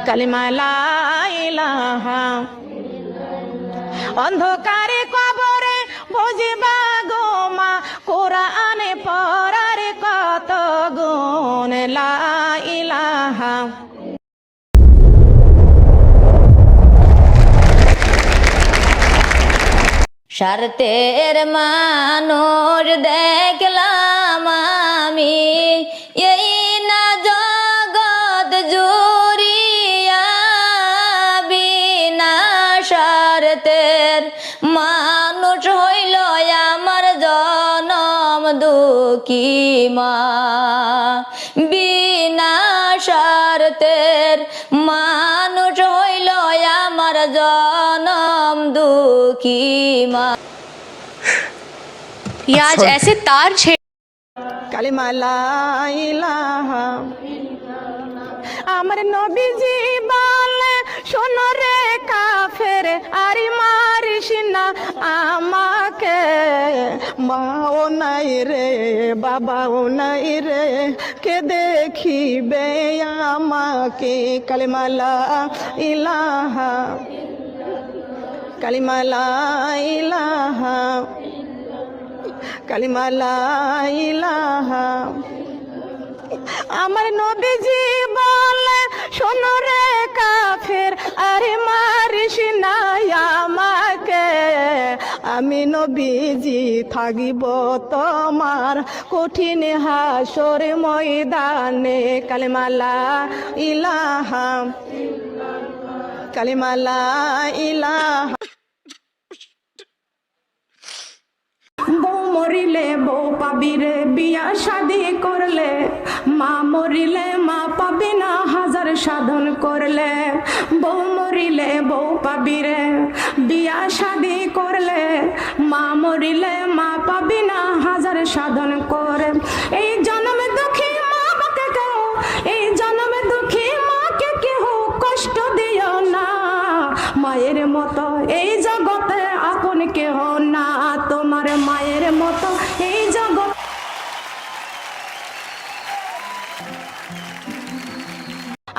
কালিমা লা ইলাহা। অন্ধকারে কবরে বুঝিবা গো মা কোরআনে পড়ার কত গুণ লা ইলাহা। স্বার্থের মানুষ দেখলাম আমি এই না জগৎ জুড়িয়া, বিনা স্বার্থের মানুষ হইল আমার জনম দুঃখী মা। বিনা স্বার্থের মানুষ হইল আমার জনম দুঃখী মা। आज ऐसे तार छेड़ কালিমা লা ইলাহা। আমার নবীজি বলে শোনো রে কাফের আর মারিস না আমাকে। মাও নাই রে বাবাও নাই রে কে দেখিবে আমাকে। কালিমা লা ইলাহা। কালিমা লা ইলাহা। কালিমা লা ইলাহা। আমার নবীজি বলে শোনো রে কাফের আরে মারিস না আমাকে। আমি নবীজি থাকিব তোমার কঠিন হাসর ময়দানে। কালিমা লা ইলাহা। কালিমা লা ইলাহা। বউ মরিলে বউ পাবি রে, বিয়া শাদি করলে মা মরিলে মা পাবি না হাজার সাধন করলে। বউ মরিলে বউ পাবি রে, বিয়া শাদি করলে মা মরিলে মা পাবি না হাজার সাধন করে। এই জন্মে দুঃখী মা বাকে কেউ, এই জন্মে দুঃখী মাকে কেউ কষ্ট দিও না। মায়ের মতো এই জগতে আপন কেহ না, তোমার মায়ের মতো এই জগৎ।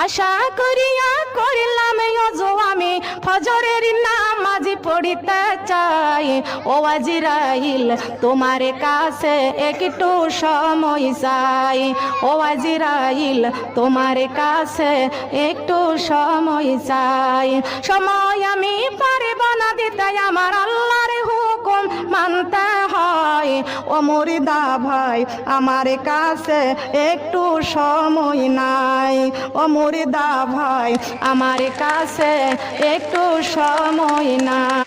আশা করিয়া করিলাম ওযু আমি ফজরের নামাজ পড়িতে চাই। ও আজরাইল তোমার কাছে একটু সময় চাই। ও আজরাইল তোমার কাছে একটু সময় চাই। সময় আমি পারব না দিতে, আমার আল্লাহর হুকুম মানতে হয়। ও মুর্দা ভাই আমার কাছে একটু সময় নাই। ও মুর্দা ভাই আমার কাছে একটু সময় নাই।